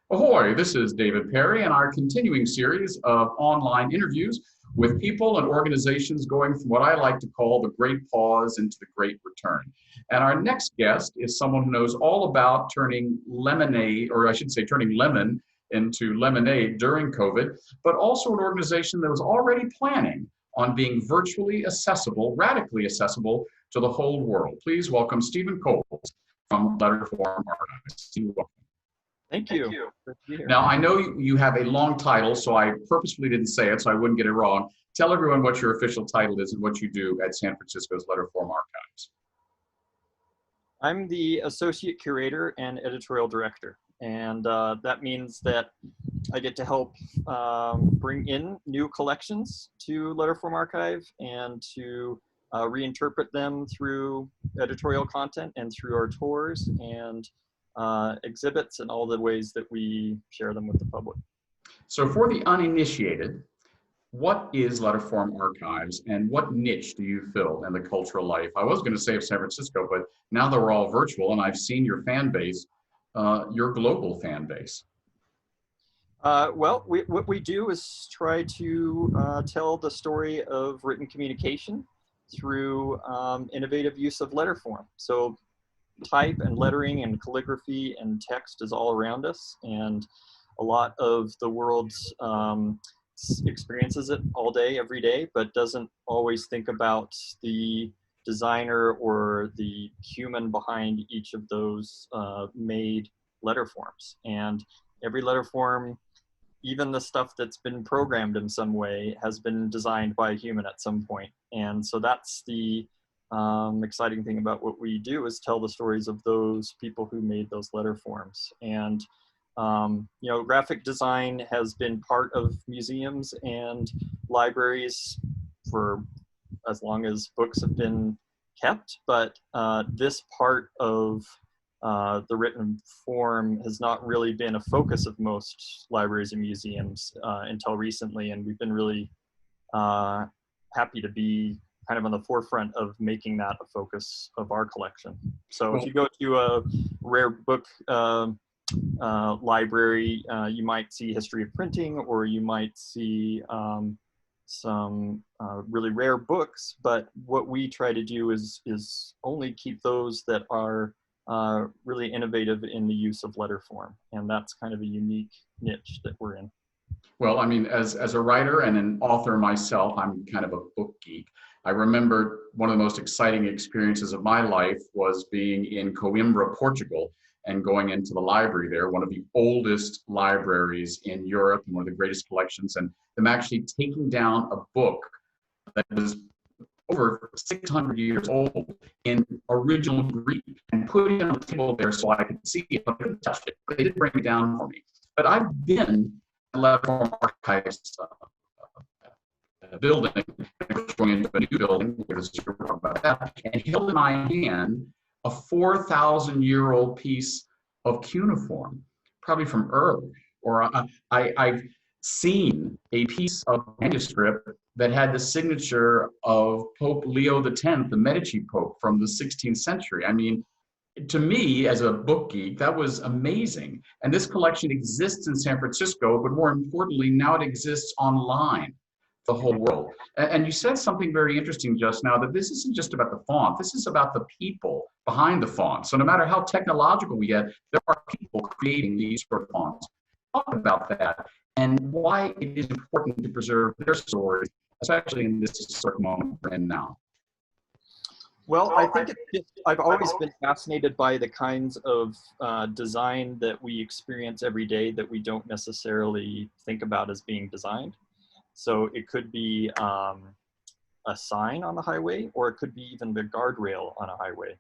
Ahoy, this is David Perry and our continuing series of online interviews with people and organizations going from what I like to call the great pause into the great return. And our next guest is someone who knows all about turning lemonade, or I should say turning lemon into lemonade during COVID, but also an organization that was already planning on being virtually accessible, radically accessible to the whole world. Please welcome Stephen Coles from Letterform Archives. Thank you. Good to be here. Now, I know you have a long title, so I purposefully didn't say it so I wouldn't get it wrong. Tell everyone what your official title is and what you do at San Francisco's Letterform Archives. I'm the Associate Curator and Editorial Director, and that means that I get to help bring in new collections to Letterform Archive and to reinterpret them through editorial content and through our tours and exhibits and all the ways that we share them with the public. So for the uninitiated, what is Letterform Archives and what niche do you fill in the cultural life? I was going to say of San Francisco, but now that we're all virtual and I've seen your fan base, your global fan base. Well, what we do is try to tell the story of written communication through innovative use of letter form. So type and lettering and calligraphy and text is all around us, and a lot of the world experiences it all day, every day, but doesn't always think about the designer or the human behind each of those made letter forms. And every letter form, even the stuff that's been programmed in some way, has been designed by a human at some point. And so that's the exciting thing about what we do, is tell the stories of those people who made those letter forms. And you know, graphic design has been part of museums and libraries for as long as books have been kept, but this part of the written form has not really been a focus of most libraries and museums until recently, and we've been really happy to be kind of on the forefront of making that a focus of our collection. So if you go to a rare book library, you might see history of printing, or you might see some really rare books, but what we try to do is only keep those that are really innovative in the use of letter form, and that's kind of a unique niche that we're in. Well, I mean, as a writer and an author myself, I'm kind of a book geek. I remember one of the most exciting experiences of my life was being in Coimbra, Portugal, and going into the library there, one of the oldest libraries in Europe and one of the greatest collections, and them actually taking down a book that was over 600 years old in original Greek and putting it on the table there so I could see it, but I couldn't touch it. They didn't bring it down for me. But I've been at Letterform Archives building, going into a new building, about that, and held in my hand a 4,000-year-old piece of cuneiform, probably from Ur. Or I've seen a piece of manuscript that had the signature of Pope Leo X, the Medici Pope from the 16th century. I mean, to me, as a book geek, that was amazing. And this collection exists in San Francisco, but more importantly, now it exists online, the whole world. And you said something very interesting just now, that this isn't just about the font, this is about the people behind the font. So no matter how technological we get, there are people creating these sort of fonts. Talk about that and why it is important to preserve their stories, especially in this historic moment we're in now. Well, I think I've always been fascinated by the kinds of design that we experience every day that we don't necessarily think about as being designed. So it could be a sign on the highway, or it could be even the guardrail on a highway.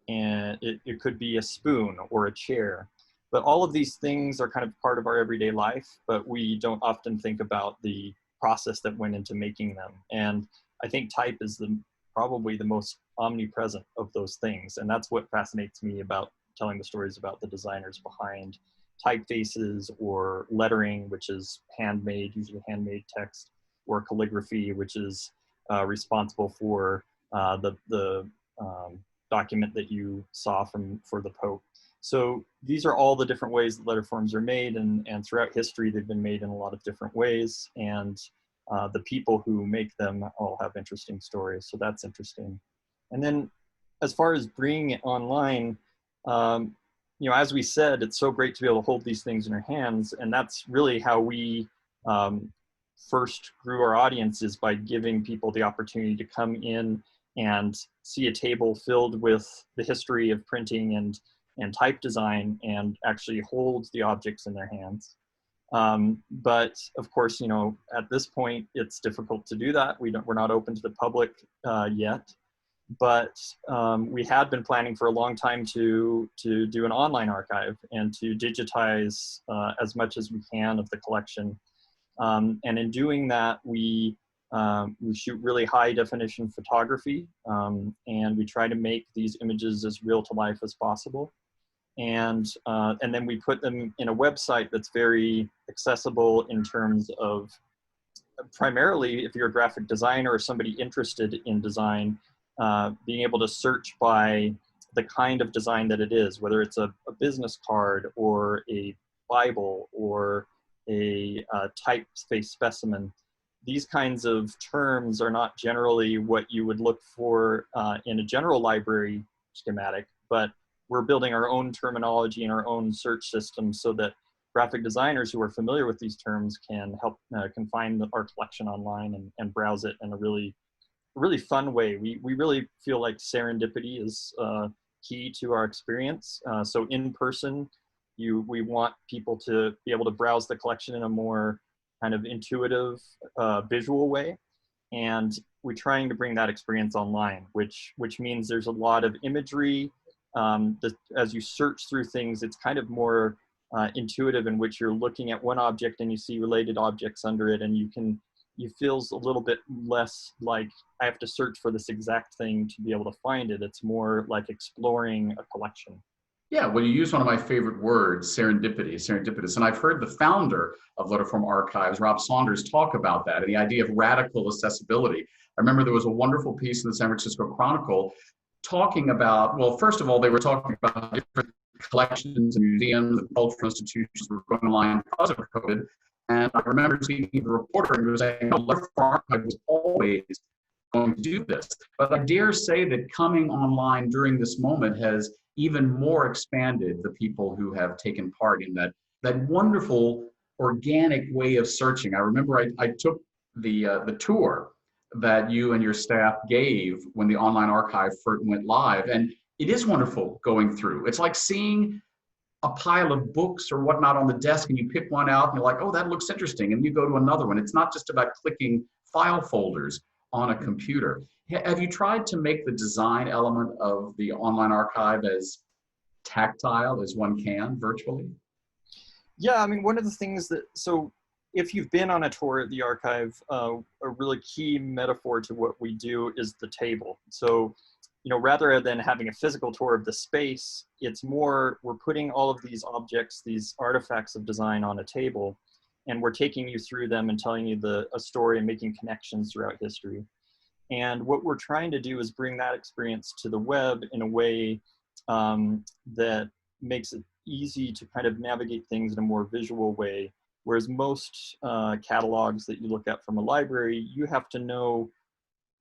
And it could be a spoon or a chair. But all of these things are kind of part of our everyday life, but we don't often think about the process that went into making them. And I think type is probably the most omnipresent of those things. And that's what fascinates me about telling the stories about the designers behind typefaces, or lettering, which is handmade, usually handmade text, or calligraphy, which is responsible for the document that you saw for the Pope. So these are all the different ways that letterforms are made, and throughout history they've been made in a lot of different ways, and the people who make them all have interesting stories, so that's interesting. And then as far as bringing it online, you know, as we said, it's so great to be able to hold these things in our hands, and that's really how we first grew our audience, is by giving people the opportunity to come in and see a table filled with the history of printing and type design, and actually hold the objects in their hands. But of course, you know, at this point, it's difficult to do that. We're not open to the public yet. But we had been planning for a long time to do an online archive and to digitize as much as we can of the collection. And in doing that, we shoot really high definition photography, and we try to make these images as real to life as possible. And then we put them in a website that's very accessible in terms of, primarily if you're a graphic designer or somebody interested in design, being able to search by the kind of design that it is, whether it's a business card or a Bible or a typeface specimen. These kinds of terms are not generally what you would look for in a general library schematic, but we're building our own terminology and our own search system so that graphic designers who are familiar with these terms can find our collection online and browse it in a really fun way. We really feel like serendipity is key to our experience. So in person, we want people to be able to browse the collection in a more kind of intuitive, visual way. And we're trying to bring that experience online, which means there's a lot of imagery. As you search through things, it's kind of more intuitive, in which you're looking at one object and you see related objects under it, and it feels a little bit less like I have to search for this exact thing to be able to find it. It's more like exploring a collection. Yeah, well, you use one of my favorite words, serendipitous. And I've heard the founder of Letterform Archives, Rob Saunders, talk about that and the idea of radical accessibility. I remember there was a wonderful piece in the San Francisco Chronicle talking about, well, first of all, they were talking about different collections and museums and cultural institutions were going online because of COVID. And I remember speaking to the reporter and he was saying, no, Letterform Archive was always going to do this. But I dare say that coming online during this moment has even more expanded the people who have taken part in that wonderful organic way of searching. I remember I took the tour that you and your staff gave when the online archive first went live, and it is wonderful going through. It's like seeing a pile of books or whatnot on the desk, and you pick one out and you're like, oh, that looks interesting, and you go to another one. It's not just about clicking file folders on a computer. Have you tried to make the design element of the online archive as tactile as one can virtually? Yeah, I mean, one of the things so if you've been on a tour at the archive, a really key metaphor to what we do is the table. So, you know, rather than having a physical tour of the space, it's more, we're putting all of these objects, these artifacts of design on a table, and we're taking you through them and telling you a story and making connections throughout history. And what we're trying to do is bring that experience to the web in a way that makes it easy to kind of navigate things in a more visual way. Whereas most catalogs that you look at from a library, you have to know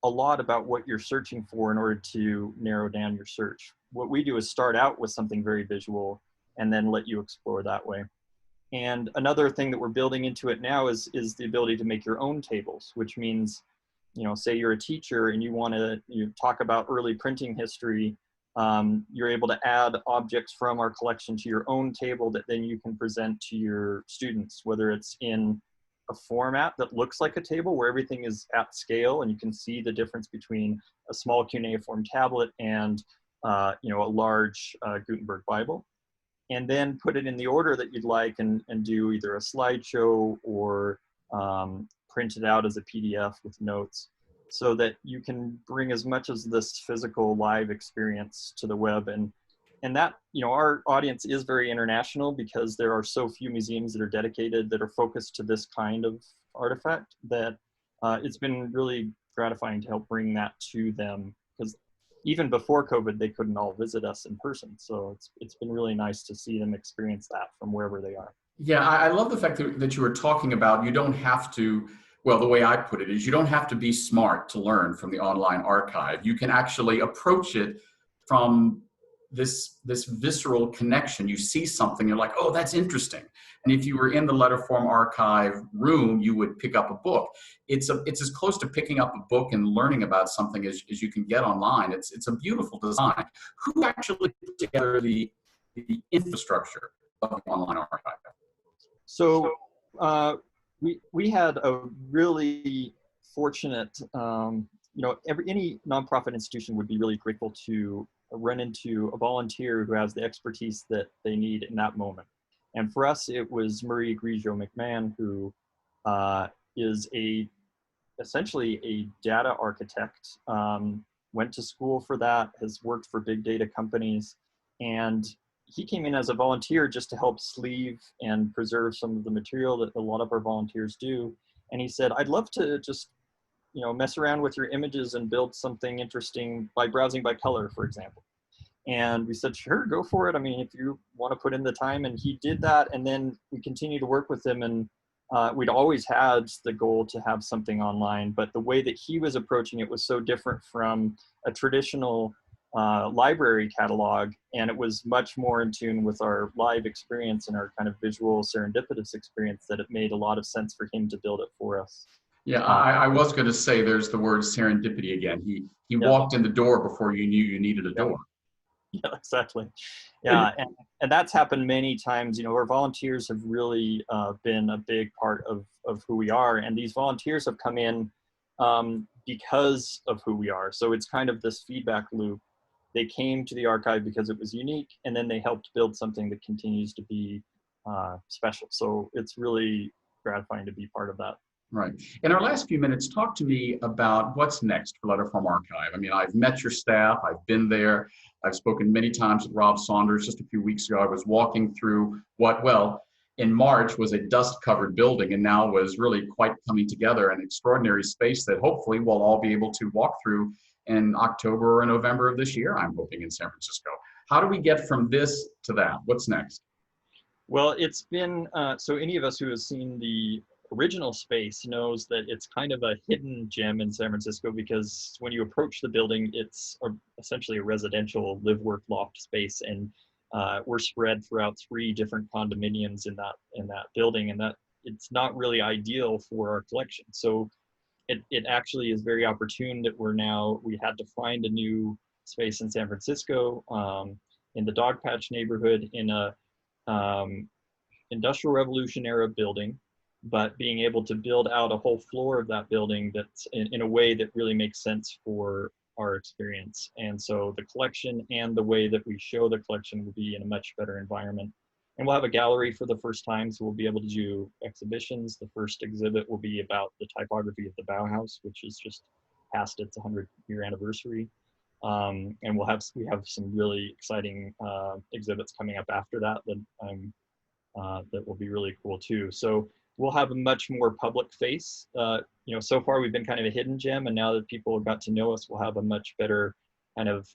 a lot about what you're searching for in order to narrow down your search. What we do is start out with something very visual and then let you explore that way. And another thing that we're building into it now is the ability to make your own tables, which means, you know, say you're a teacher and you talk about early printing history, you're able to add objects from our collection to your own table that then you can present to your students, whether it's in a format that looks like a table where everything is at scale and you can see the difference between a small cuneiform tablet and you know, a large Gutenberg Bible, and then put it in the order that you'd like and do either a slideshow or print it out as a PDF with notes, so that you can bring as much as this physical live experience to the web. And that, you know, our audience is very international because there are so few museums that are dedicated, that are focused to this kind of artifact, that it's been really gratifying to help bring that to them. Because even before COVID, they couldn't all visit us in person. So it's been really nice to see them experience that from wherever they are. Yeah, I love the fact that you were talking about you don't have to, well, the way I put it is you don't have to be smart to learn from the online archive. You can actually approach it from this visceral connection. You see something, you're like, oh, that's interesting. And if you were in the Letterform archive room, you would pick up a book. It's as close to picking up a book and learning about something as you can get online. It's a beautiful design. Who actually put together the infrastructure of the online archive? So we had a really fortunate, any nonprofit institution would be really grateful to run into a volunteer who has the expertise that they need in that moment. And for us, it was Marie Grigio McMahon, who is essentially a data architect, went to school for that, has worked for big data companies, and he came in as a volunteer just to help sleeve and preserve some of the material that a lot of our volunteers do. And he said, I'd love to just, mess around with your images and build something interesting by browsing by color, for example. And we said, sure, go for it. I mean, if you want to put in the time. And he did that. And then we continued to work with him. And we'd always had the goal to have something online, but the way that he was approaching it was so different from a traditional library catalog, and it was much more in tune with our live experience and our kind of visual serendipitous experience that it made a lot of sense for him to build it for us. Yeah, I was going to say there's the word serendipity again. He Yeah. walked in the door before you knew you needed a door. Yeah, exactly. Yeah, and that's happened many times. Our volunteers have really been a big part of who we are, and these volunteers have come in because of who we are. So it's kind of this feedback loop. They came to the archive because it was unique, and then they helped build something that continues to be special. So it's really gratifying to be part of that. Right. In our last few minutes, talk to me about what's next for Letterform Archive. I mean, I've met your staff, I've been there, I've spoken many times with Rob Saunders. Just a few weeks ago, I was walking through what, well, in March was a dust-covered building and now was really quite coming together, an extraordinary space that hopefully we'll all be able to walk through in October or November of this year, I'm hoping, in San Francisco. How do we get from this to that? What's next? Well, it's been, so any of us who has seen the original space knows that it's kind of a hidden gem in San Francisco, because when you approach the building, it's essentially a residential live-work loft space, and we're spread throughout 3 different condominiums in that building, and that it's not really ideal for our collection. So it actually is very opportune that we had to find a new space in San Francisco, in the Dogpatch neighborhood, in a Industrial Revolution era building, but being able to build out a whole floor of that building that's in a way that really makes sense for our experience. And so the collection and the way that we show the collection will be in a much better environment. And we'll have a gallery for the first time, so we'll be able to do exhibitions. The first exhibit will be about the typography of the Bauhaus, which is just past its 100-year anniversary. And we have some really exciting exhibits coming up after that that will be really cool too. So we'll have a much more public face. So far we've been kind of a hidden gem, and now that people have got to know us, we'll have a much better kind of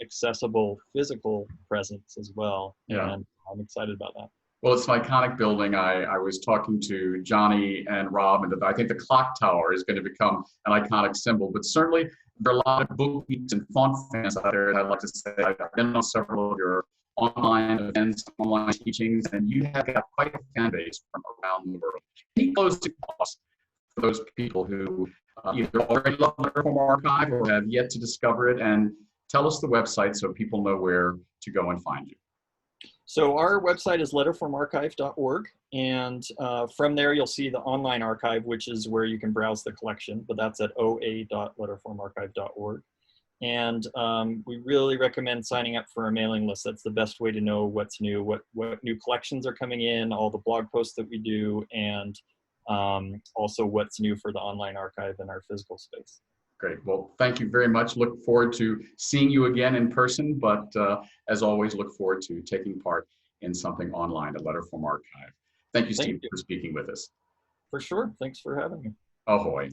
accessible physical presence as well. Yeah. And I'm excited about that. Well, it's an iconic building. I was talking to Johnny and Rob, and I think the clock tower is going to become an iconic symbol. But certainly, there are a lot of book geeks and font fans out there. And I'd like to say I've been on several of your online events, online teachings, and you have got quite a fan base from around the world. Any closing thoughts for those people who either already love Letterform Archive or have yet to discover it? And tell us the website so people know where to go and find you. So our website is letterformarchive.org, and from there you'll see the online archive, which is where you can browse the collection, but that's at oa.letterformarchive.org. And we really recommend signing up for our mailing list. That's the best way to know what's new, what new collections are coming in, all the blog posts that we do, and also what's new for the online archive and our physical space. Great. Well, thank you very much. Look forward to seeing you again in person, but as always, look forward to taking part in something online at Letterform Archive. Thank you, Steve, for speaking with us. For sure. Thanks for having me. Ahoy.